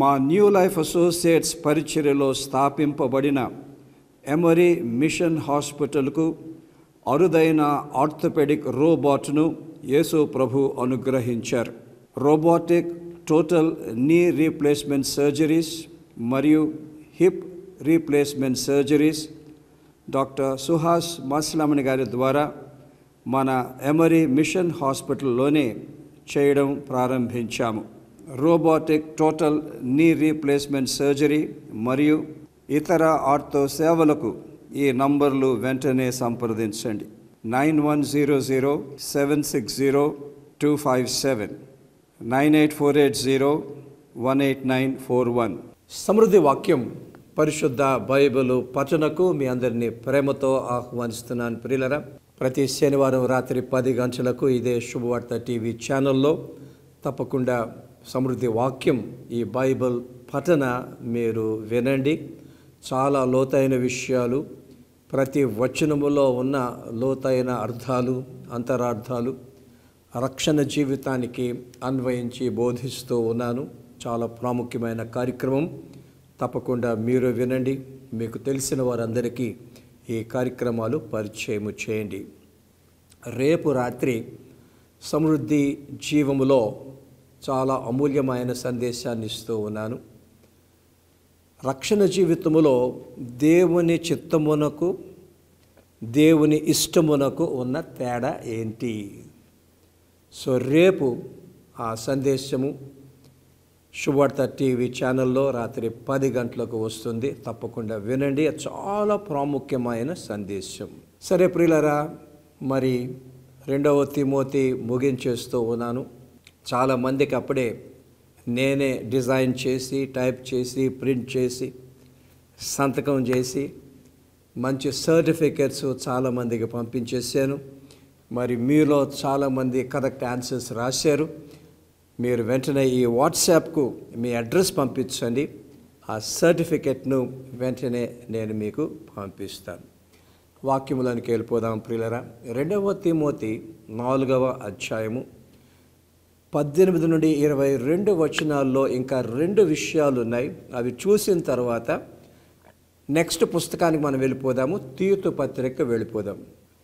మా new life associates పరిచర్యలో స్థాపింపబడిన Emory machine హాస్పిటల్కు అరుదైన ఆర్థోపెడిక్ రోబోట్ను యేసు ప్రభు అనుగ్రహించారు. Robotic total knee replacement surgeries మరియు hip replacement surgeries doctor Suhas Maslamani garu ద్వారా మన ఎమరీ మిషన్ హాస్పిటల్లోనే చేయడం ప్రారంభించాము. Robotic total knee replacement surgery మరియు ఇతర ఆర్థో సేవలకు ఈ నంబర్లు వెంటనే సంప్రదించండి. 9100760257, 9848018941. సమృద్ధి వాక్యం పరిశుద్ధ బైబిలు పఠనకు మీ అందరినీ ప్రేమతో ఆహ్వానిస్తున్నాను. ప్రియులరా, ప్రతి శనివారం రాత్రి 10 గంటలకు ఇదే శుభవార్త టీవీ ఛానల్లో తప్పకుండా సమృద్ధి వాక్యం ఈ బైబిల్ పఠన మీరు వినండి. చాలా లోతైన విషయాలు, ప్రతి వచనములో ఉన్న లోతైన అర్థాలు, అంతరార్థాలు రక్షణ జీవితానికి అన్వయించి బోధిస్తూ ఉన్నాను. చాలా ప్రాముఖ్యమైన కార్యక్రమం. తప్పకుండా మీరు వినండి. మీకు తెలిసిన వారందరికీ ఈ కార్యక్రమాలు పరిచయం చేయండి. రేపు రాత్రి సమృద్ధి జీవములో చాలా అమూల్యమైన సందేశాన్ని ఇస్తూ ఉన్నాను. రక్షణ జీవితములో దేవుని చిత్తమునకు దేవుని ఇష్టమునకు ఉన్న తేడా ఏంటి? సో రేపు ఆ సందేశము శుభవార్త టీవీ ఛానల్లో రాత్రి 10 గంటలకు వస్తుంది. తప్పకుండా వినండి. చాలా ప్రాముఖ్యమైన సందేశం. సరే ప్రియులరా, మరి 2వ తిమోతి ముగించేస్తూ ఉన్నాను. చాలామందికి అప్పుడే నేనే డిజైన్ చేసి, టైప్ చేసి, ప్రింట్ చేసి, సంతకం చేసి మంచి సర్టిఫికెట్స్ చాలామందికి పంపించేసాను. మరి మీలో చాలామంది కరెక్ట్ ఆన్సర్స్ రాశారు. మీరు వెంటనే ఈ వాట్సాప్కు మీ అడ్రస్ పంపించండి. ఆ సర్టిఫికెట్ను వెంటనే నేను మీకు పంపిస్తాను. వాక్యములోనికి వెళ్ళిపోదాం ప్రియులరా. 2వ తిమోతి 4వ అధ్యాయము 18 నుండి 22 వచనాల్లో ఇంకా 2 విషయాలు ఉన్నాయి. అవి చూసిన తర్వాత నెక్స్ట్ పుస్తకానికి మనం వెళ్ళిపోదాము. తీతు పత్రిక వెళ్ళిపోదాం.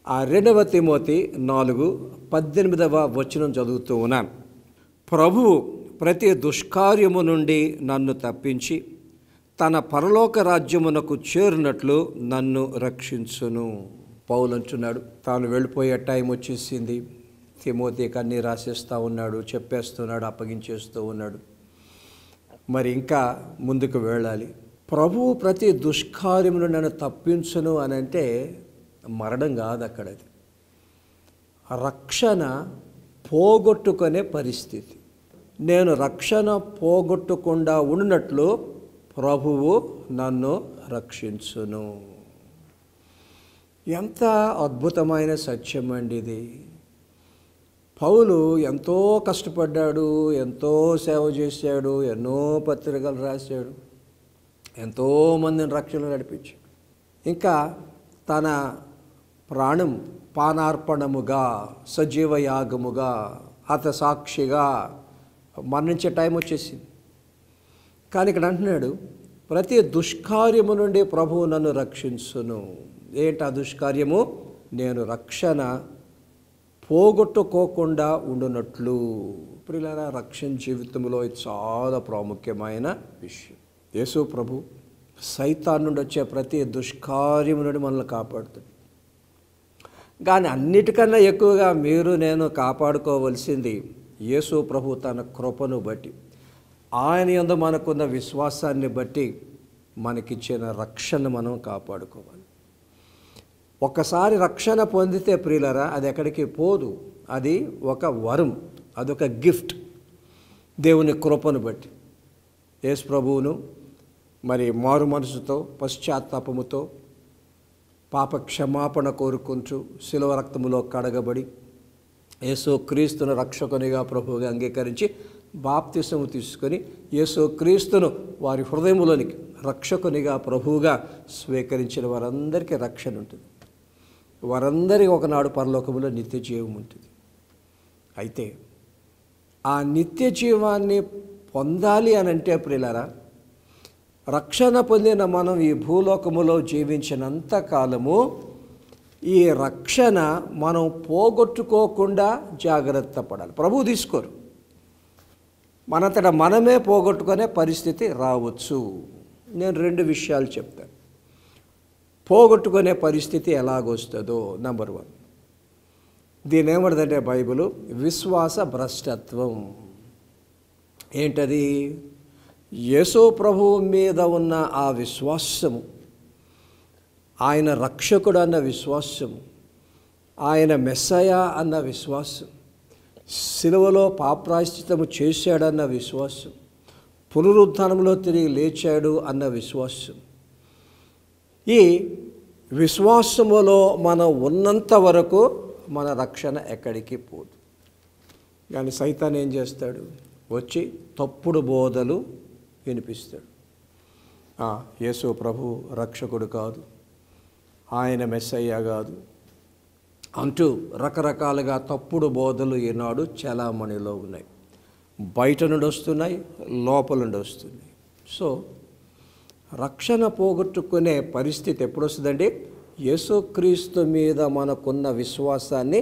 ఆ 2వ తిమోతి 4:18 వచనం చదువుతూ ఉన్నాను. ప్రభువు ప్రతి దుష్కార్యము నుండి నన్ను తప్పించి తన పరలోక రాజ్యమునకు చేరినట్లు నన్ను రక్షించును. పౌలు అంటున్నాడు, తాను వెళ్ళిపోయే టైం వచ్చేసింది. తిమోతికి అన్నీ రాసేస్తూ ఉన్నాడు, చెప్పేస్తున్నాడు, అప్పగించేస్తూ ఉన్నాడు. మరి ఇంకా ముందుకు వెళ్ళాలి. ప్రభువు ప్రతి దుష్కార్యమును నన్ను తప్పించును అని అంటే మరణం కాదు అక్కడది. రక్షణ పోగొట్టుకునే పరిస్థితి. నేను రక్షణ పోగొట్టకుండా ఉన్నట్లు ప్రభువు నన్ను రక్షించును. ఎంత అద్భుతమైన సత్యం అండి ఇది. పౌలు ఎంతో కష్టపడ్డాడు, ఎంతో సేవ చేశాడు, ఎన్నో పత్రికలు రాశాడు, ఎంతోమందిని రక్షణ నడిపించాడు. ఇంకా తన ప్రాణం పానార్పణముగా, సజీవ యాగముగా, హతసాక్షిగా మరణించే టైం వచ్చేసింది. కానీ ఇక్కడ అంటున్నాడు, ప్రతి దుష్కార్యము నుండి ప్రభువు నన్ను రక్షించును. ఏంటి ఆ దుష్కార్యము? నేను రక్షణ పోగొట్టుకోకుండా ఉండునట్లు. ప్రియులారా, రక్షణ జీవితంలో ఇది చాలా ప్రాముఖ్యమైన విషయం. యేసు ప్రభు సైతాన్ నుండి వచ్చే ప్రతి దుష్కార్యము నుండి మనల్ని కాపాడుతాడు. కానీ అన్నిటికన్నా ఎక్కువగా మీరు నేను కాపాడుకోవలసింది యేసు ప్రభు తన కృపను బట్టి, ఆయన యందు మనకున్న విశ్వాసాన్ని బట్టి మనకిచ్చిన రక్షణ మనం కాపాడుకోవాలి. ఒక్కసారి రక్షణ పొందితే ప్రియులరా, అది ఎక్కడికి పోదు. అది ఒక వరం, అదొక గిఫ్ట్ దేవుని కృపను బట్టి. యేసు ప్రభువును మరి మారు మనసుతో, పశ్చాత్తాపముతో, పాప క్షమాపణ కోరుకుంటూ శిలువ రక్తములో కడగబడి యేసు క్రీస్తును రక్షకునిగా ప్రభువుగా అంగీకరించి బాప్తిసము తీసుకొని యేసు క్రీస్తును వారి హృదయములోనికి రక్షకునిగా ప్రభువుగా స్వీకరించిన వారందరికీ రక్షణ ఉంటుంది. వారందరికీ ఒకనాడు పరలోకములో నిత్య జీవం ఉంటుంది. అయితే ఆ నిత్య జీవాన్ని పొందాలి అని అంటే ప్రియులారా, రక్షణ పొందిన మనం ఈ భూలోకములో జీవించినంత కాలము ఈ రక్షణ మనం పోగొట్టుకోకుండా జాగ్రత్త పడాలి. ప్రభువు తీసుకోరు, మనంతట మనమే పోగొట్టుకునే పరిస్థితి రావచ్చు. నేను 2 విషయాలు చెప్తాను. పోగొట్టుకునే పరిస్థితి ఎలాగొస్తుందో. నంబర్ 1, దీని ఏమంటుందంటే బైబిలు, విశ్వాస భ్రష్టత్వం. ఏంటది? యేసు ప్రభువు మీద ఉన్న ఆ విశ్వాసము, ఆయన రక్షకుడు అన్న విశ్వాసం, ఆయన మెస్సయా అన్న విశ్వాసం, సిలువలో పాపప్రాయశ్చిత్తము చేశాడన్న విశ్వాసం, పునరుద్ధానంలో తిరిగి లేచాడు అన్న విశ్వాసం. ఈ విశ్వాసములో మనం ఉన్నంత వరకు మన రక్షణ ఎక్కడికి పోదు. కానీ సైతాన్ ఏం చేస్తాడు? వచ్చి తప్పుడు బోధలు వినిపిస్తాడు. యేసు ప్రభు రక్షకుడు కాదు, ఆయన మెస్సయ్య కాదు అంటూ రకరకాలుగా తప్పుడు బోధలు ఈనాడు చలామణిలో ఉన్నాయి. బయట నుండి వస్తున్నాయి, లోపల నుండి వస్తున్నాయి. సో రక్షణ పోగొట్టుకునే పరిస్థితి ఎప్పుడు వస్తుందండి? యేసుక్రీస్తు మీద మనకున్న విశ్వాసాన్ని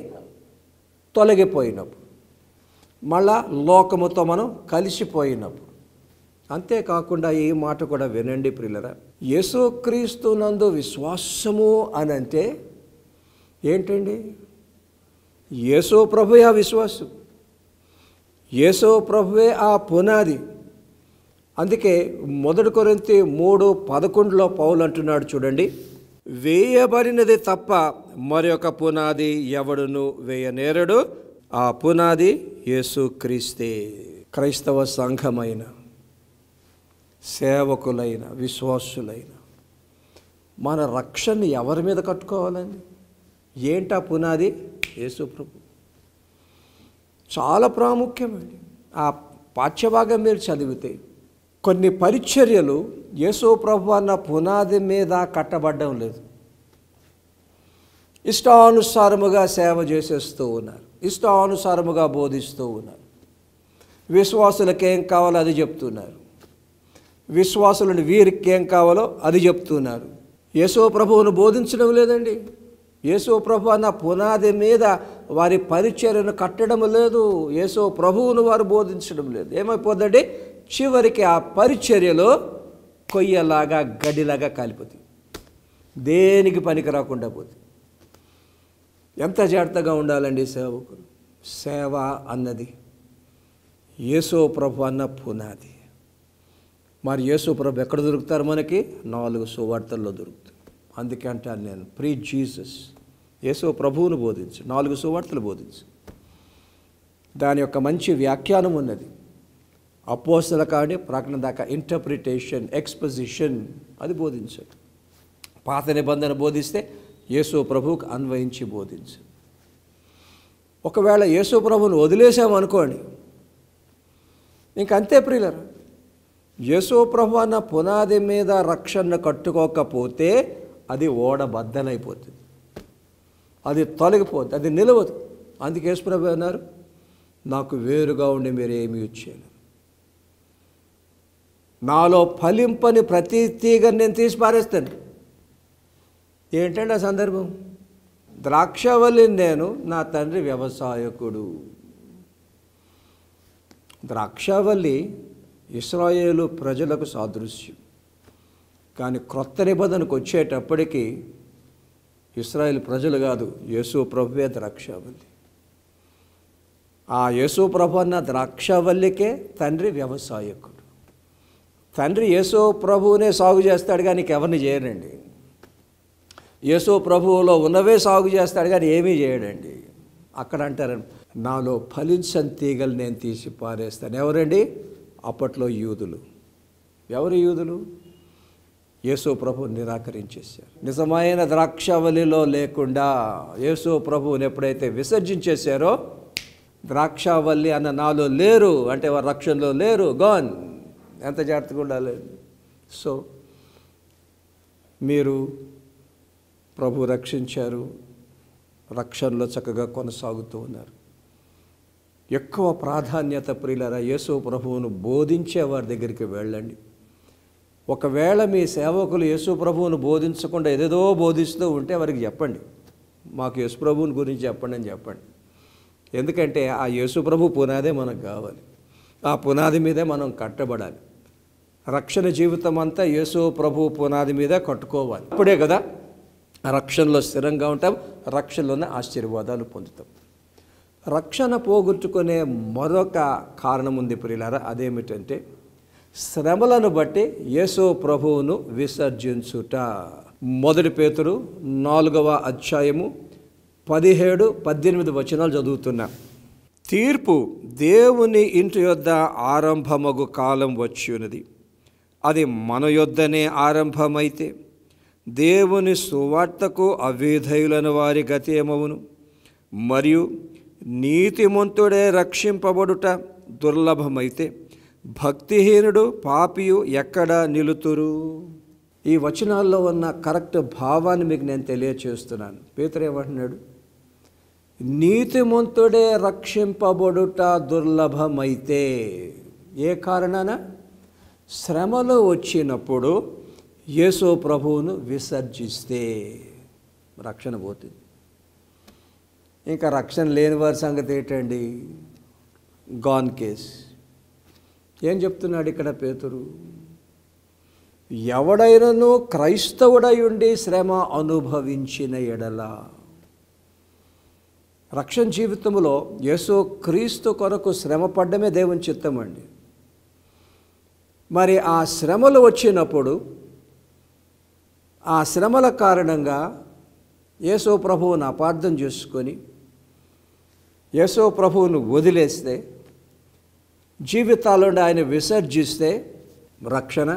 తొలగిపోయినప్పుడు, మళ్ళా లోకముతో మనం కలిసిపోయినప్పుడు. అంతేకాకుండా ఈ మాట కూడా వినండి ప్రియులరా, యేసుక్రీస్తు నందు విశ్వాసము అని అంటే ఏంటండి? యేసు ప్రభువే ఆ విశ్వాసం, యేసు ప్రభువే ఆ పునాది. అందుకే 1 కొరింథీ 3:11 పౌలు అంటున్నాడు చూడండి, వేయబడినది తప్ప మరొక పునాది ఎవడును వేయనేరడు, ఆ పునాది యేసుక్రీస్తే. క్రైస్తవ సంఘమైన, సేవకులైన, విశ్వాసులైన మన రక్షణ ఎవరి మీద కట్టుకోవాలండి? ఏంటా పునాది? యేసు ప్రభు. చాలా ప్రాముఖ్యమండి. ఆ పాఠ్యభాగం మీరు చదివితే కొన్ని పరిచర్యలు యేసు ప్రభు అన్న పునాది మీద కట్టబడ్డం లేదు. ఇష్టానుసారముగా సేవ చేసేస్తూ ఉన్నారు, ఇష్టానుసారముగా బోధిస్తూ ఉన్నారు. విశ్వాసులకు ఏం కావాలో అది చెప్తున్నారు, విశ్వాసులను వీరికి ఏం కావాలో అది చెప్తున్నారు. యేసు ప్రభువును బోధించడం లేదండి. యేసు ప్రభు అన్న పునాది మీద వారి పరిచర్యను కట్టడం లేదు. యేసు ప్రభువును వారు బోధించడం లేదు. ఏమైపోద్దండి? చివరికి ఆ పరిచర్యలో కొయ్యలాగా, గడిలాగా కాలిపోతుంది, దేనికి పనికి రాకుండా పోతుంది. ఎంత జాగ్రత్తగా ఉండాలండి సేవకులు. సేవ అన్నది యేసు ప్రభు అన్న పునాది. మరి యేసు ప్రభు ఎక్కడ దొరుకుతారు? మనకి 4 సువార్తల్లో దొరుకుతారు. అందుకే అంటాను నేను, ప్రీచ్ జీసస్. యేసు ప్రభువును బోధించు, 4 సువార్తలు బోధించు. దాని యొక్క మంచి వ్యాఖ్యానం ఉన్నది. అపోస్తల కాడి ప్రకటన దాకా ఇంటర్ప్రిటేషన్, ఎక్స్పోజిషన్ అది బోధించు. పాత నిబంధన బోధిస్తే యేసు ప్రభువుకు అన్వయించి బోధించు. ఒకవేళ యేసు ప్రభువును వదిలేసామనుకోండి, ఇంకంతే ప్రియులరా. యేసు ప్రభు అన్న పునాది మీద రక్షణ కట్టుకోకపోతే అది ఓడ బద్దలైపోతుంది, అది తొలగిపోతుంది, అది నిలవదు. అందుకే యేసు ప్రభు అన్నారు, నాకు వేరుగా ఉండి మీరు ఏమీ ఇచ్చేయలేరు. నాలో ఫలింపని ప్రతి తీగని నేను తీసి పారేస్తాను. ఏంటంటే ఆ సందర్భం? ద్రాక్షవల్లి నేను, నా తండ్రి వ్యవసాయకుడు. ద్రాక్షవల్లి ఇశ్రాయేలు ప్రజలకు సాదృశ్యం. కానీ క్రొత్త నిబంధనకు వచ్చేటప్పటికి ఇశ్రాయేలు ప్రజలు కాదు, యేసు ప్రభువే ద్రాక్షవల్లి. ఆ యేసు ప్రభు అన్న ద్రాక్షవల్లికే తండ్రి వ్యవసాయకుడు. తండ్రి యేసు ప్రభువునే సాగు చేస్తాడు కానీ ఎవరిని చేయడండి. యేసు ప్రభువులో ఉన్నవే సాగు చేస్తాడు కానీ ఏమీ చేయడండి. అక్కడ అంటారు, నాలో ఫలించని తీగలు నేను తీసి పారేస్తాను. ఎవరండి? అప్పట్లో యూదులు. ఎవరు యూదులు? యేసు ప్రభువుని నిరాకరించేశారు. నిజమైన ద్రాక్షవల్లిలో లేకుండా యేసు ప్రభువుని ఎప్పుడైతే విసర్జించేశారో, ద్రాక్షవల్లి అన్న నాలో లేరు అంటే వారు రక్షణలో లేరు, గాన్. ఎంత జాగ్రత్తగా ఉండాలి. సో మీరు ప్రభు రక్షించారు, రక్షణలో చక్కగా కొనసాగుతూ ఉన్నారు. ఎక్కువ ప్రాధాన్యత ప్రియులారా యేసు ప్రభువును బోధించే వారి దగ్గరికి వెళ్ళండి. ఒకవేళ మీ సేవకులు యేసు ప్రభువును బోధించకుండా ఏదేదో బోధిస్తూ ఉంటే వారికి చెప్పండి, మాకు యేసు ప్రభువుని గురించి చెప్పండి అని చెప్పండి. ఎందుకంటే ఆ యేసు ప్రభు పునాదే మనకు కావాలి, ఆ పునాది మీదే మనం కట్టబడాలి. రక్షణ జీవితం అంతా యేసు ప్రభు పునాది మీదే కట్టుకోవాలి. అప్పుడే కదా రక్షణలో స్థిరంగా ఉంటాం, రక్షణలోనే ఆశీర్వాదాలు పొందుతాం. రక్షణ పోగొట్టుకునే మరొక కారణం ఉంది ప్రియులారా, అదేమిటంటే శ్రమలను బట్టి యేసు ప్రభువును విసర్జించుట. 1 పేతురు 4వ అధ్యాయము 17-18 వచనాలు చదువుతున్నా. తీర్పు దేవుని ఇంటి యొద్ద ఆరంభమగు కాలం వచ్చి ఉన్నది, అది మన యొద్దనే ఆరంభమైతే దేవుని సువార్తకు అవిధేయులైన వారి గతి ఏమవును? మరియు నీతిమంతుడే రక్షింపబడుట దుర్లభమైతే భక్తిహీనుడు పాపియు ఎక్కడ నిలుతురు? ఈ వచనాల్లో ఉన్న కరెక్ట్ భావాన్ని మీకు నేను తెలియచేస్తున్నాను. పేతురు ఏమంటున్నాడు? నీతిమంతుడే రక్షింపబడుట దుర్లభమైతే. ఏ కారణాన? శ్రమలు వచ్చినప్పుడు యేసు ప్రభువును విసర్జిస్తే రక్షణ పోతుంది. ఇంకా రక్షణ లేని వారి సంగతి ఏంటండి? Gone case. ఏం చెప్తున్నాడు ఇక్కడ పేతురు? ఎవడైనను క్రైస్తవుడై ఉండి శ్రమ అనుభవించిన ఎడల, రక్షణ జీవితంలో యేసు క్రీస్తు కొరకు శ్రమ పడ్డమే దేవుని చిత్తం అండి. మరి ఆ శ్రమలు వచ్చినప్పుడు ఆ శ్రమల కారణంగా యేసు ప్రభువును అపార్థం చేసుకొని యేసు ప్రభువును వదిలేస్తే, జీవితాలను ఆయన విసర్జిస్తే రక్షణ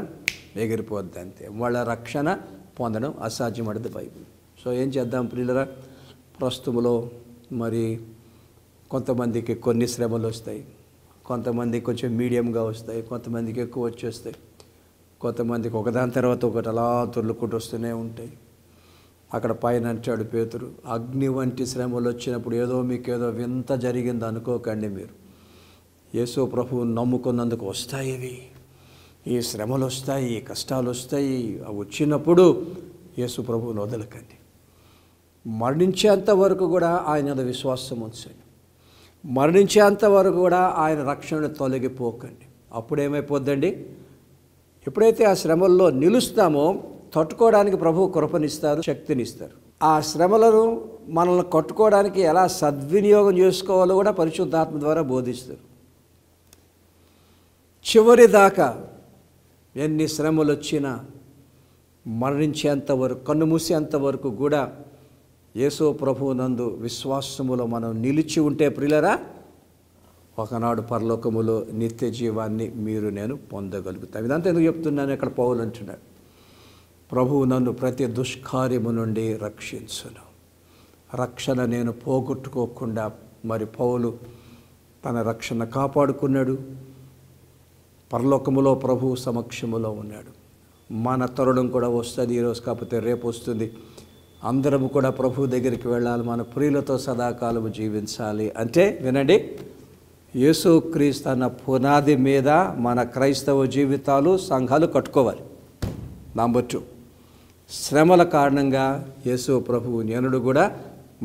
ఎగిరిపోద్ది అంతే. వాళ్ళ రక్షణ పొందడం అసాధ్యమడది బైబిల్. సో ఏం చేద్దాం ప్రియులరా? ప్రస్తుతంలో మరి కొంతమందికి కొన్ని శ్రమలు వస్తాయి, కొంతమందికి కొంచెం మీడియంగా వస్తాయి, కొంతమందికి ఎక్కువ వచ్చేస్తాయి, కొంతమందికి ఒకదాని తర్వాత ఒకటి అలా తొర్లుకుంటూ వస్తూనే ఉంటాయి. అక్కడ పైన అంటాడు పేతురు, అగ్ని వంటి శ్రమలు వచ్చినప్పుడు ఏదో మీకేదో వింత జరిగింది అనుకోకండి. మీరు యేసు ప్రభువుని నమ్ముకున్నందుకు వస్తాయి ఇవి, ఈ శ్రమలు వస్తాయి, ఈ కష్టాలు వస్తాయి. అవి వచ్చినప్పుడు యేసు ప్రభువుని వదలకండి. మరణించేంత వరకు కూడా ఆయన విశ్వాసం ఉంచండి. మరణించేంత వరకు కూడా ఆయన రక్షణ తొలగిపోకండి. అప్పుడేమైపోద్దండి? ఎప్పుడైతే ఆ శ్రమల్లో నిలుస్తామో తట్టుకోవడానికి ప్రభువు కృపనిస్తారు, శక్తినిస్తారు. ఆ శ్రమలను మనల్ని కట్టుకోవడానికి ఎలా సద్వినియోగం చేసుకోవాలో కూడా పరిశుద్ధాత్మ ద్వారా బోధిస్తారు. చివరి దాకా ఎన్ని శ్రమలు వచ్చినా మరణించేంత వరకు, కన్ను మూసేంత వరకు కూడా యేసు ప్రభువునందు విశ్వాసములో మనం నిలిచి ఉంటే ప్రియులరా, ఒకనాడు పరలోకములో నిత్య జీవాన్ని మీరు నేను పొందగలుగుతాం. ఇదంతా ఎందుకు చెప్తున్నాను? ఇక్కడ పౌలు అంటున్నాడు, ప్రభువు నన్ను ప్రతి దుష్కార్యము నుండి రక్షించును. రక్షణ నేను పోగొట్టుకోకుండా మరి పౌలు తన రక్షణ కాపాడుకున్నాడు. పరలోకములో ప్రభు సమక్షములో ఉన్నాడు. మన తరుణం కూడా వస్తుంది, ఈరోజు కాకపోతే రేపు వస్తుంది. అందరము కూడా ప్రభు దగ్గరికి వెళ్ళాలి, మన ప్రియులతో సదాకాలము జీవించాలి. అంటే వినండి, యేసుక్రీస్తు అన్న పునాది మీద మన క్రైస్తవ జీవితాలు, సంఘాలు కట్టుకోవాలి. నంబర్ 2, శ్రమల కారణంగా యేసు ప్రభువు నేనుడు కూడా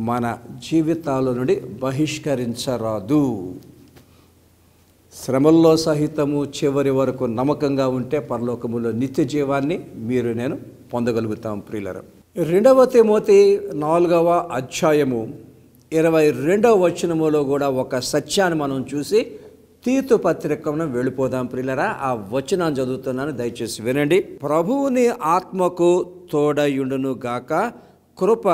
మన జీవితాల నుండి బహిష్కరించరాదు. శ్రమల్లో సహితము చివరి వరకు నమ్మకంగా ఉంటే పరలోకములో నిత్య జీవాన్ని మీరు నేను పొందగలుగుతాం. ప్రియులరా, 2వ తిమోతి 4వ అధ్యాయము 22వ వచనములో కూడా ఒక సత్యాన్ని మనం చూసి తీతు పత్రికను వెళ్ళిపోదాం. ప్రియులరా, ఆ వచనాన్ని చదువుతున్నాను, దయచేసి వినండి. ప్రభువుని ఆత్మకు తోడయుండును గాక, కృప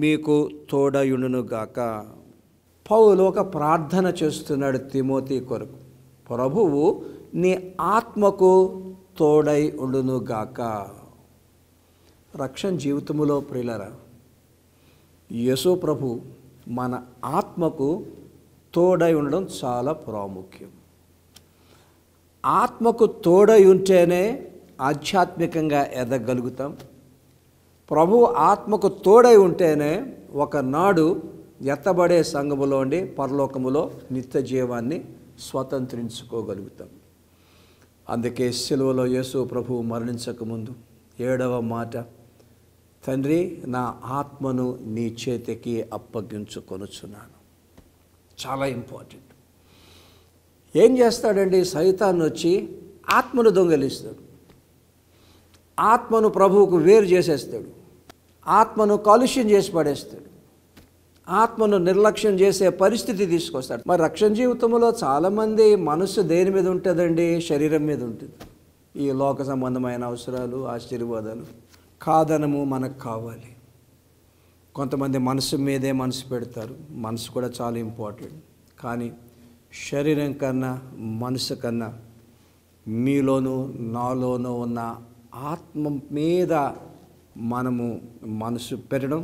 మీకు తోడయుండును గాక. పౌలు ఒక ప్రార్థన చేస్తున్నాడు తిమోతి కొరకు. ప్రభువు నీ ఆత్మకు తోడై ఉండును గాక. రక్షణ జీవితములో ప్రియులరా, యేసు ప్రభు మన ఆత్మకు తోడై ఉండడం చాలా ప్రాముఖ్యం. ఆత్మకు తోడై ఉంటేనే ఆధ్యాత్మికంగా ఎదగలుగుతాం. ప్రభు ఆత్మకు తోడై ఉంటేనే ఒకనాడు ఎత్తబడే సంఘములో ఉండి పరలోకములో నిత్య జీవాన్ని స్వతంత్రించుకోగలుగుతాం. అందుకే సిలువలో యేసు ప్రభువు మరణించకముందు 7వ మాట, తండ్రి నా ఆత్మను నీ చేతికి అప్పగించుకొనుచున్నాను. చాలా ఇంపార్టెంట్. ఏం చేస్తాడండి? సైతాన్ వచ్చి ఆత్మను దొంగలిస్తాడు, ఆత్మను ప్రభువుకు వేరు చేసేస్తాడు, ఆత్మను కాలుష్యం చేసి పడేస్తాడు, ఆత్మను నిర్లక్ష్యం చేసే పరిస్థితి తీసుకొస్తాడు. మరి రక్షణ జీవితంలో చాలామంది మనసు దేని మీద ఉంటుందండి? శరీరం మీద ఉంటుంది. ఈ లోక సంబంధమైన అవసరాలు, ఆశీర్వాదాలు, కాదనము మనకు కావాలి. కొంతమంది మనసు మీదే మనసు పెడతారు. మనసు కూడా చాలా ఇంపార్టెంట్. కానీ శరీరం కన్నా మనసు కన్నా మీలోనూ నాలోనూ ఉన్న ఆత్మ మీద మనము మనసు పెట్టడం,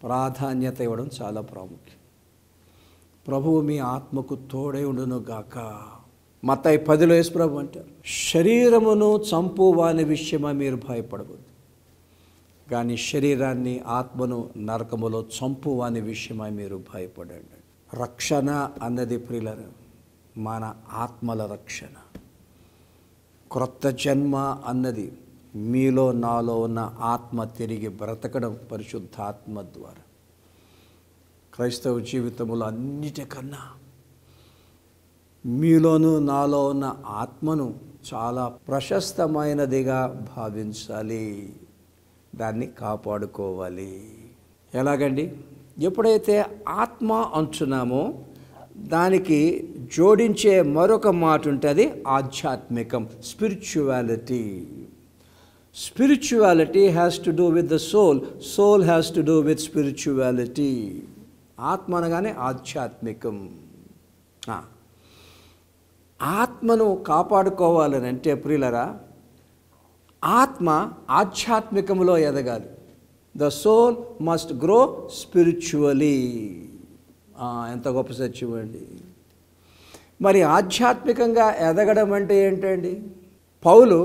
ప్రాధాన్యత ఇవ్వడం చాలా ప్రాముఖ్యం. ప్రభువు మీ ఆత్మకు తోడై ఉండును గాక. మత్తయి 10లో యేసు ప్రభు అంటారు, శరీరమును చంపువాని విషయమై మీరు భయపడవద్దు, కానీ శరీరాన్ని ఆత్మను నరకములో చంపువాని విషయమై మీరు భయపడండి. రక్షణ అన్నది ప్రియులారా మన ఆత్మల రక్షణ. క్రొత్త జన్మ అన్నది మీలో నాలో ఉన్న ఆత్మ తిరిగి బ్రతకడం పరిశుద్ధాత్మ ద్వారా. క్రైస్తవ జీవితంలో అన్నిటికన్నా మీలోనూ నాలో ఉన్న ఆత్మను చాలా ప్రశస్తమైనదిగా భావించాలి, దాన్ని కాపాడుకోవాలి. ఎలాగండి? ఎప్పుడైతే ఆత్మ అంటున్నామో దానికి జోడించే మరొక మాట ఉంటుంది, ఆధ్యాత్మికం, spirituality. Spirituality has to do with the soul. Soul has to do with spirituality. ఆత్మ అనగానే ఆధ్యాత్మికం. ఆత్మను కాపాడుకోవాలని అంటే ప్రియులరా, ఆత్మ ఆధ్యాత్మికంలో ఎదగాలి. The soul must grow spiritually. ఎంత గొప్ప సత్యం అండి. మరి ఆధ్యాత్మికంగా ఎదగడం అంటే ఏంటండి? పౌలు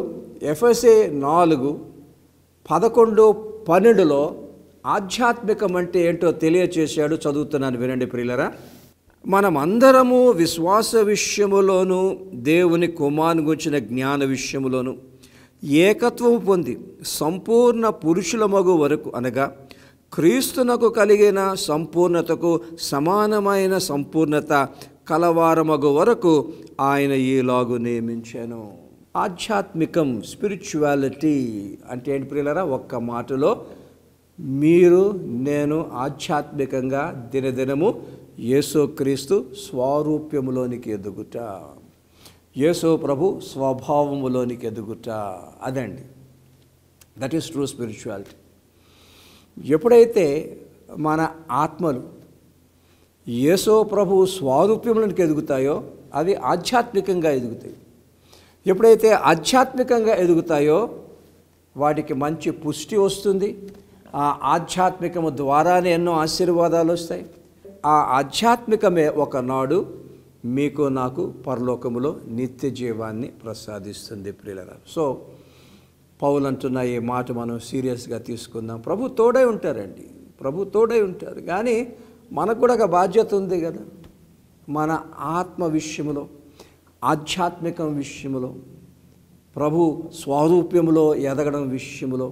ఎఫెసీ 4:11-12లో ఆధ్యాత్మికం అంటే ఏంటో తెలియచేశాడు. చదువుతున్నాను, వినండి ప్రియులరా. మనమందరము విశ్వాస విషయములోను దేవుని కుమారుని గురించిన జ్ఞాన విషయములోను ఏకత్వము పొంది సంపూర్ణ పురుషులమగు వరకు, అనగా క్రీస్తునకు కలిగిన సంపూర్ణతకు సమానమైన సంపూర్ణత కలవారమగు వరకు ఆయన ఈలాగు నియమించాను. ఆధ్యాత్మికం, స్పిరిచువాలిటీ అంటే ఏంటి ప్రియులరా? ఒక్క మాటలో మీరు నేను ఆధ్యాత్మికంగా దినదినము యేసుక్రీస్తు స్వరూప్యములోనికి ఎదుగుట, యేసు ప్రభు స్వభావములోనికి ఎదుగుట, అదండి. That is true spirituality. ఎప్పుడైతే మన ఆత్మలు యేసు ప్రభు స్వరూప్యములోనికి ఎదుగుతాయో అవి ఆధ్యాత్మికంగా ఎదుగుతాయి. ఎప్పుడైతే ఆధ్యాత్మికంగా ఎదుగుతాయో వాటికి మంచి పుష్టి వస్తుంది. ఆ ఆధ్యాత్మికము ద్వారానే ఎన్నో ఆశీర్వాదాలు వస్తాయి. ఆ ఆధ్యాత్మికమే ఒకనాడు మీకు నాకు పరలోకములో నిత్య జీవాన్ని ప్రసాదిస్తుంది ప్రియులారా. సో పౌలు అంటున్న ఈ మాట మనం సీరియస్గా తీసుకుందాం. ప్రభు తోడై ఉంటారండి, ప్రభు తోడై ఉంటారు. కానీ మనకు కూడా ఒక బాధ్యత ఉంది కదా, మన ఆత్మ విషయంలో, ఆధ్యాత్మికం విషయంలో, ప్రభు స్వరూప్యములో ఎదగడం విషయంలో.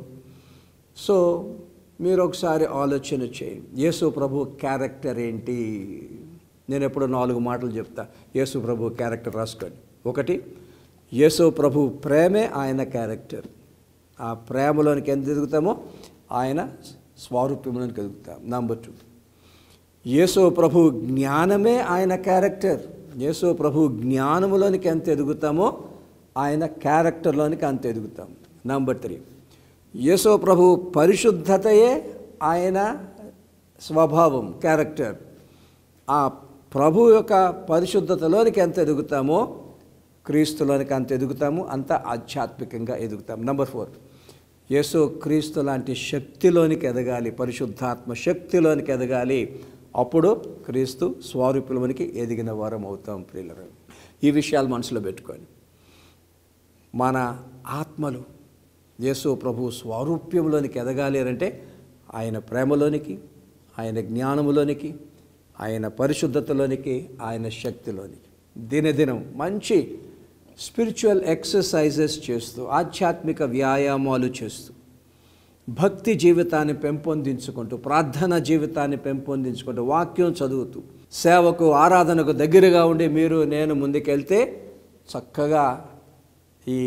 సో మీరు ఒకసారి ఆలోచన చేయండి, యేసు ప్రభు క్యారెక్టర్ ఏంటి? నేను ఎప్పుడు 4 మాటలు చెప్తా. యేసు ప్రభు క్యారెక్టర్ రాసుకోండి. 1, యేసు ప్రభు ప్రేమే ఆయన క్యారెక్టర్. ఆ ప్రేమలోనికి ఎంత ఎదుగుతామో ఆయన స్వరూప్యంలోనికి ఎదుగుతాం. నంబర్ 2, యేసు ప్రభు జ్ఞానమే ఆయన క్యారెక్టర్. యేసు ప్రభు జ్ఞానములోనికి ఎంత ఎదుగుతామో ఆయన క్యారెక్టర్లోనికి అంత ఎదుగుతాం. నంబర్ 3, యేసు ప్రభు పరిశుద్ధతయే ఆయన స్వభావం, క్యారెక్టర్. ఆ ప్రభు యొక్క పరిశుద్ధతలోనికి ఎంత ఎదుగుతామో క్రీస్తులోనికి అంత ఎదుగుతాము, అంత ఆధ్యాత్మికంగా ఎదుగుతాం. నంబర్ 4, యేసు క్రీస్తు లాంటి శక్తిలోనికి ఎదగాలి, పరిశుద్ధాత్మ శక్తిలోనికి ఎదగాలి. అప్పుడు క్రీస్తు స్వరూపులోనికి ఎదిగిన వారం అవుతాం ప్రియులారా. ఈ విషయాలు మనసులో పెట్టుకోండి. మన ఆత్మలు యేసు ప్రభు స్వరూప్యంలోనికి ఎదగాలి అంటే ఆయన ప్రేమలోనికి, ఆయన జ్ఞానములోనికి, ఆయన పరిశుద్ధతలోనికి, ఆయన శక్తిలోనికి దినదినం మంచి స్పిరిచువల్ ఎక్సర్సైజెస్ చేస్తూ, ఆధ్యాత్మిక వ్యాయామాలు చేస్తూ, భక్తి జీవితాన్ని పెంపొందించుకుంటూ, ప్రార్థన జీవితాన్ని పెంపొందించుకుంటూ, వాక్యం చదువుతూ, సేవకు ఆరాధనకు దగ్గరగా ఉండి మీరు నేను ముందుకెళ్తే చక్కగా ఈ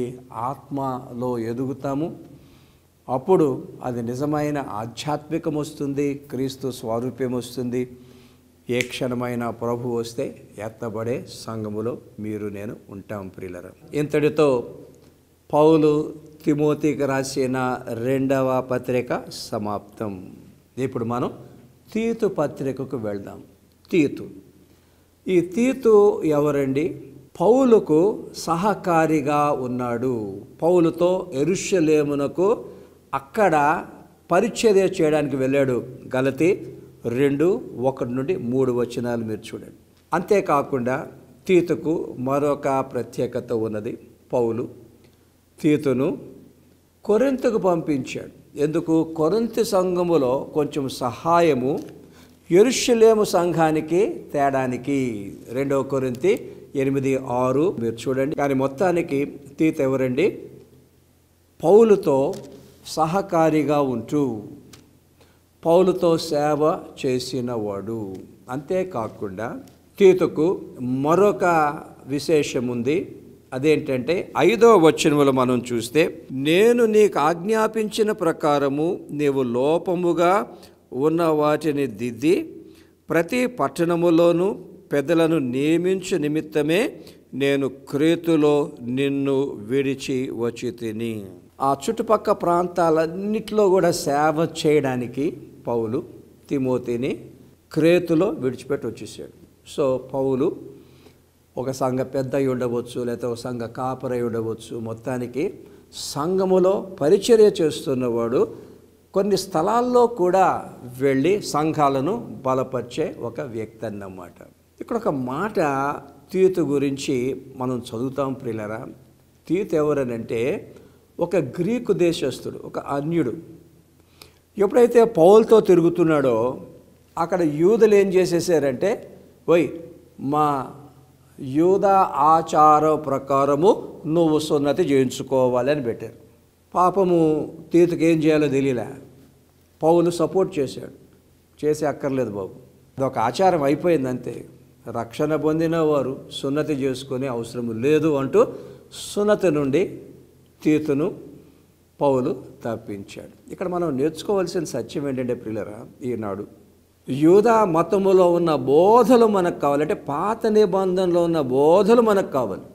ఆత్మలో ఎదుగుతాము. అప్పుడు అది నిజమైన ఆధ్యాత్మికం వస్తుంది, క్రీస్తు స్వారూప్యం వస్తుంది. ఏ క్షణమైన ప్రభు వస్తే ఎత్తబడే సంఘములో మీరు నేను ఉంటాం ప్రియులరా. ఇంతటితో పౌలు తిమోతికి రాసిన 2వ పత్రిక సమాప్తం. ఇప్పుడు మనం తీతు పత్రికకు వెళ్దాం. ఈ తీతు ఎవరండి? పౌలుకు సహకారిగా ఉన్నాడు. పౌలుతో యెరూషలేమునకు అక్కడ పరిచర్య చేయడానికి వెళ్ళాడు. గలతీ 2:1-3 మీరు చూడండి. అంతేకాకుండా తీతుకు మరొక ప్రత్యేకత ఉన్నది. పౌలు తీతును కొరింథుకు పంపించాడు. ఎందుకు? కొరింథు సంఘములో కొంచెం సహాయము యెరూషలేము సంఘానికి తేడానికి. 2 కొరింథీ 8:6 మీరు చూడండి. కానీ మొత్తానికి తీతు ఎవరండి? పౌలుతో సహకారిగా ఉంటూ పౌలుతో సేవ చేసినవాడు. అంతేకాకుండా తీతుకు మరొక విశేషం ఉంది. అదేంటంటే 5వ వచనములో మనం చూస్తే, నేను నీకు ఆజ్ఞాపించిన ప్రకారము నీవు లోపముగా ఉన్న వాటిని దిద్ది ప్రతి పట్టణములోనూ పెద్దలను నియమించు నిమిత్తమే నేను క్రేతులో నిన్ను విడిచి వచ్చి తిని. ఆ చుట్టుపక్కల ప్రాంతాలన్నిటిలో కూడా సేవ చేయడానికి పౌలు తిమోతిని క్రేతులో విడిచిపెట్టి వచ్చేసాడు. సో పౌలు ఒక సంఘ పెద్ద అయి ఉండవచ్చు, లేకపోతే ఒక సంఘ కాపరై ఉండవచ్చు. మొత్తానికి సంఘములో పరిచర్య చేస్తున్నవాడు కొన్ని స్థలాల్లో కూడా వెళ్ళి సంఘాలను బలపరిచే ఒక వ్యక్తి అన్నమాట. ఇక్కడ ఒక మాట తీతు గురించి మనం చదువుతాం ప్రియులరా. తీతు ఎవరనంటే ఒక గ్రీకు దేశస్థుడు, ఒక అన్యుడు. ఎప్పుడైతే పౌలుతో తిరుగుతున్నాడో అక్కడ యూదులు ఏం చేసేసారంటే, మా యూద ఆచార ప్రకారము నువ్వు సున్నతి చేయించుకోవాలి అని పెట్టారు. పాపము తీతుకి ఏం చేయాలో తెలియలే. పౌలు సపోర్ట్ చేశాడు. చేసి అక్కర్లేదు బాబు, అదొక ఆచారం అయిపోయింది అంతే. రక్షణ పొందిన వారు సున్నతి చేసుకునే అవసరం లేదు అంటూ సున్నతి నుండి తీతును పౌలు తప్పించాడు. ఇక్కడ మనం నేర్చుకోవాల్సిన సత్యం ఏంటంటే ప్రియులరా, ఈనాడు యూదా మతములో ఉన్న బోధలు మనకు కావాలి, అంటే పాత నిబంధనలో ఉన్న బోధలు మనకు కావాలి.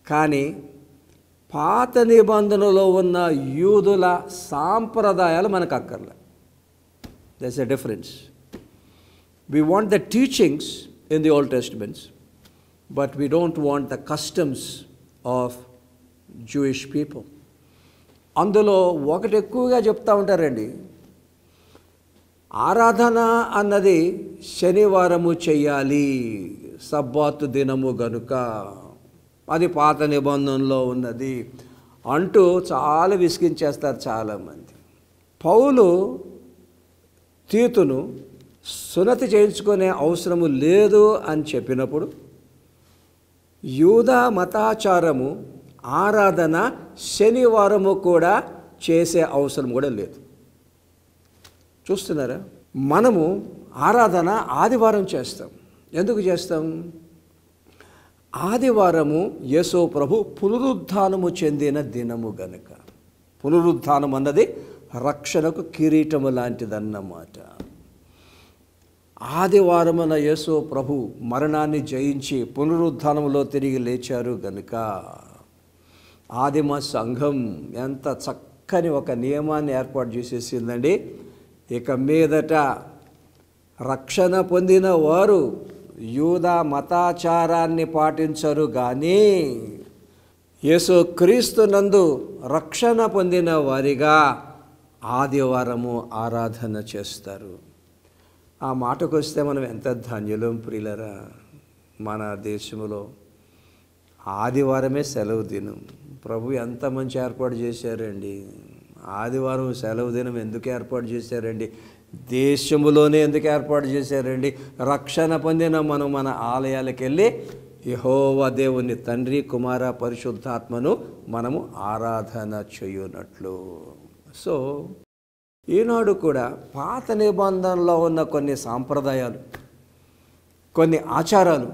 కానీ పాత నిబంధనలో ఉన్న యూదుల సాంప్రదాయాలు మనకు అక్కర్లే. That's a difference. We want the teachings in the Old Testaments, but we don't want the customs of Jewish people. అందులో ఒకటి ఎక్కువగా చెప్తూ ఉంటారండి, ఆరాధన అన్నది శనివారము చెయ్యాలి, సబ్బాతు దినము గనుక, అది పాత నిబంధనలో ఉన్నది అంటూ చాలా విసిగించేస్తారు చాలామంది. పౌలు తీతును సున్నతి చేయించుకునే అవసరము లేదు అని చెప్పినప్పుడు యూదా మతాచారము ఆరాధన శనివారము కూడా చేసే అవసరం కూడా లేదు. చూస్తున్నారా? మనము ఆరాధన ఆదివారం చేస్తాం. ఎందుకు చేస్తాం? ఆదివారము యేసు ప్రభు పునరుద్ధానము చెందిన దినము గనుక. పునరుద్ధానం అన్నది రక్షణకు కిరీటము లాంటిదన్నమాట. ఆదివారమున యేసు ప్రభు మరణాన్ని జయించి పునరుద్ధానంలో తిరిగి లేచారు గనుక ఆదిమ సంఘం ఎంత చక్కని ఒక నియమాన్ని ఏర్పాటు చేసేసిందండి. ఇక మీదట రక్షణ పొందిన వారు యూదా మతాచారాన్ని పాటించరు కానీ యేసుక్రీస్తు నందు రక్షణ పొందిన వారిగా ఆదివారము ఆరాధన చేస్తారు. ఆ మాటకు వస్తే మనం ఎంత ధన్యులం ప్రియులరా. మన దేశంలో ఆదివారమే సెలవు దినం. ప్రభు ఎంత మంచి ఏర్పాటు చేశారండి. ఆదివారం సెలవు దినం ఎందుకు ఏర్పాటు చేశారండి? దేశములోనే ఎందుకు ఏర్పాటు చేశారండి? రక్షణ పొందిన మనం మన ఆలయాలకు వెళ్ళి యెహోవా దేవుని తండ్రి, కుమార, పరిశుద్ధాత్మను మనము ఆరాధన చేయునట్లు. సో ఈనాడు కూడా పాత నిబంధనలో ఉన్న కొన్ని సాంప్రదాయాలు, కొన్ని ఆచారాలు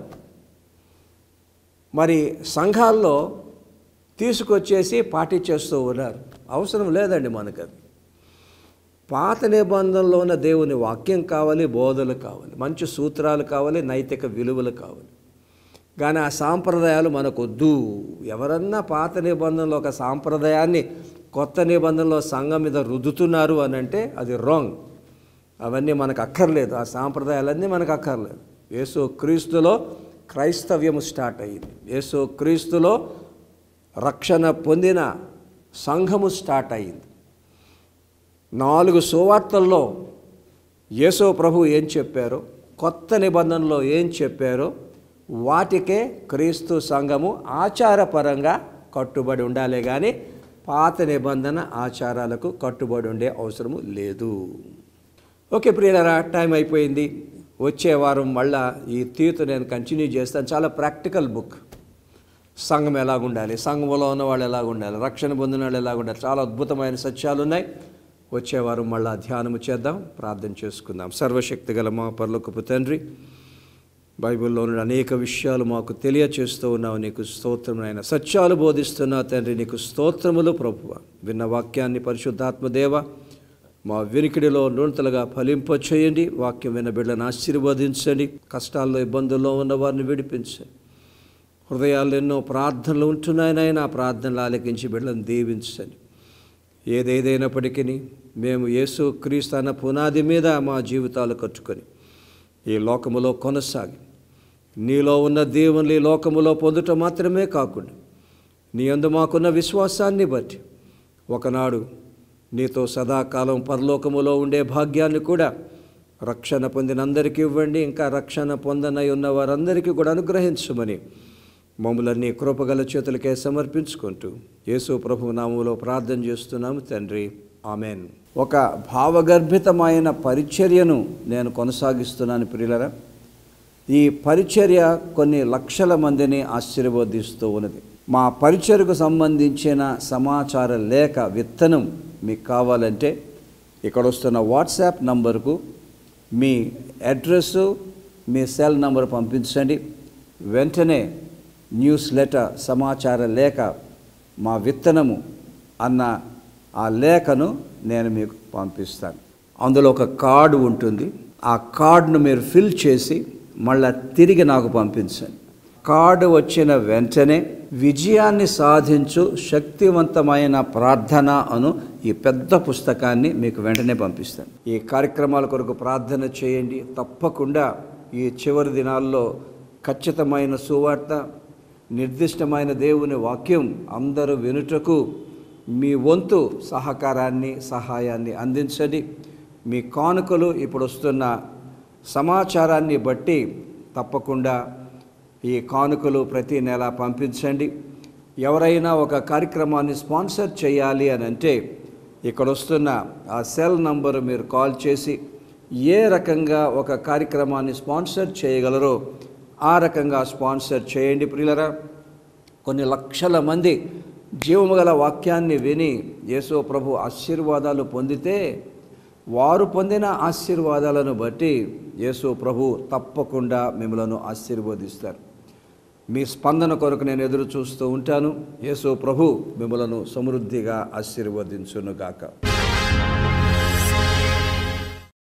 మరి సంఘాల్లో తీసుకొచ్చేసి పాటించేస్తూ ఉన్నారు. అవసరం లేదండి మనకది. పాత నిబంధనలో ఉన్న దేవుని వాక్యం కావాలి, బోధలు కావాలి, మంచి సూత్రాలు కావాలి, నైతిక విలువలు కావాలి. కానీ ఆ సాంప్రదాయాలు మనకొద్దు. ఎవరన్నా పాత నిబంధనలో ఒక సాంప్రదాయాన్ని కొత్త నిబంధనలో సంఘం మీద రుద్దుతున్నారు అని అంటే అది రాంగ్. అవన్నీ మనకు అక్కర్లేదు. ఆ సాంప్రదాయాలన్నీ మనకు అక్కర్లేదు. యేసు క్రీస్తులో క్రైస్తవ్యము స్టార్ట్ అయ్యింది. యేసు క్రీస్తులో రక్షణ పొందిన సంఘము స్టార్ట్ అయ్యింది. 4 సువార్తల్లో యేసు ప్రభు ఏం చెప్పారో, కొత్త నిబంధనలో ఏం చెప్పారో వాటికే క్రీస్తు సంఘము ఆచారపరంగా కట్టుబడి ఉండాలి. కానీ పాత నిబంధన ఆచారాలకు కట్టుబడి ఉండే అవసరము లేదు. ఓకే ప్రియులారా, టైం అయిపోయింది. వచ్చే వారం మళ్ళా ఈ తీతు నేను కంటిన్యూ చేస్తాను. చాలా ప్రాక్టికల్ బుక్. సంఘం ఎలాగుండాలి, సంఘంలో ఉన్న వాళ్ళు ఎలాగుండాలి, రక్షణ పొందిన వాళ్ళు ఎలాగుండాలి, చాలా అద్భుతమైన సత్యాలు ఉన్నాయి. వచ్చే వారం మళ్ళా ధ్యానము చేద్దాం, ప్రార్థన చేసుకుందాం. సర్వశక్తి గల మా పరలోకపు తండ్రి, బైబిల్లో ఉన్న అనేక విషయాలు మాకు తెలియచేస్తూ ఉన్నావు. నీకు స్తోత్రములైన సత్యాలు బోధిస్తున్నావు తండ్రి. నీకు స్తోత్రములు ప్రభువా. విన్న వాక్యాన్ని పరిశుద్ధాత్మ దేవ మా వినికిడిలో నూనెతలుగా ఫలింపచేయండి. వాక్యం విన్న బిడ్డలను ఆశీర్వదించండి. కష్టాల్లో, ఇబ్బందుల్లో ఉన్న వారిని విడిపించండి. హృదయాల్లో ఎన్నో ప్రార్థనలు ఉంటున్నాయి నాయన. ఆ ప్రార్థనలు ఆలకించి బిడ్డలను దీవించండి. ఏదేదైనప్పటికీ మేము యేసు క్రీస్తు అన్న పునాది మీద మా జీవితాలు కట్టుకొని ఈ లోకములో కొనసాగి నీలో ఉన్న దేవుని ఈ లోకములో పొందుట మాత్రమే కాకుండా నీ యందు మాకున్న విశ్వాసాన్ని బట్టి ఒకనాడు నీతో సదాకాలం పరలోకములో ఉండే భాగ్యాన్ని కూడా రక్షణ పొందిన అందరికీ ఇవ్వండి. ఇంకా రక్షణ పొందనై ఉన్న వారందరికీ కూడా అనుగ్రహించమని మమ్ములన్నీ కృపగల చేతులకే సమర్పించుకుంటూ యేసు ప్రభు నామములో ప్రార్థన చేస్తున్నాము తండ్రి, ఆమెన్. ఒక భావగర్భితమైన పరిచర్యను నేను కొనసాగిస్తున్నాను ప్రియులరా. ఈ పరిచర్య కొన్ని లక్షల మందిని ఆశీర్వదిస్తూ ఉన్నది. మా పరిచర్యకు సంబంధించిన సమాచార లేఖ విత్తనం మీకు కావాలంటే ఇక్కడ వస్తున్న వాట్సాప్ నంబర్కు మీ అడ్రస్సు, మీ సెల్ నంబర్ పంపించండి. వెంటనే న్యూస్ లెటర్, సమాచార లేఖ, మా విత్తనము అన్న ఆ లేఖను నేను మీకు పంపిస్తాను. అందులో ఒక కార్డు ఉంటుంది. ఆ కార్డును మీరు ఫిల్ చేసి మళ్ళీ తిరిగి నాకు పంపించండి. కార్డు వచ్చిన వెంటనే విజయాన్ని సాధించు శక్తివంతమైన ప్రార్థన అను ఈ పెద్ద పుస్తకాన్ని మీకు వెంటనే పంపిస్తాను. ఈ కార్యక్రమాల కొరకు ప్రార్థన చేయండి. తప్పకుండా ఈ చివరి దినాల్లో ఖచ్చితమైన సువార్త, నిర్దిష్టమైన దేవుని వాక్యం అందరూ వినుటకు మీ వంతు సహకారాన్ని, సహాయాన్ని అందించండి. మీ కానుకలు ఇప్పుడు వస్తున్న సమాచారాన్ని బట్టి తప్పకుండా ఈ కానుకలు ప్రతి నెల పంపించండి. ఎవరైనా ఒక కార్యక్రమాన్ని స్పాన్సర్ చేయాలి అని అంటే ఇక్కడ వస్తున్న ఆ సెల్ నంబరు మీరు కాల్ చేసి ఏ రకంగా ఒక కార్యక్రమాన్ని స్పాన్సర్ చేయగలరో ఆ రకంగా స్పాన్సర్ చేయండి. ప్రియులరా, కొన్ని లక్షల మంది జీవము గల వాక్యాన్ని విని యేసు ప్రభు ఆశీర్వాదాలు పొందితే వారు పొందిన ఆశీర్వాదాలను బట్టి యేసు ప్రభు తప్పకుండా మిమ్మలను ఆశీర్వదిస్తారు. మీ స్పందన కొరకు నేను ఎదురు చూస్తూ ఉంటాను. యేసు ప్రభు మిమ్మలను సమృద్ధిగా ఆశీర్వదించునుగాక.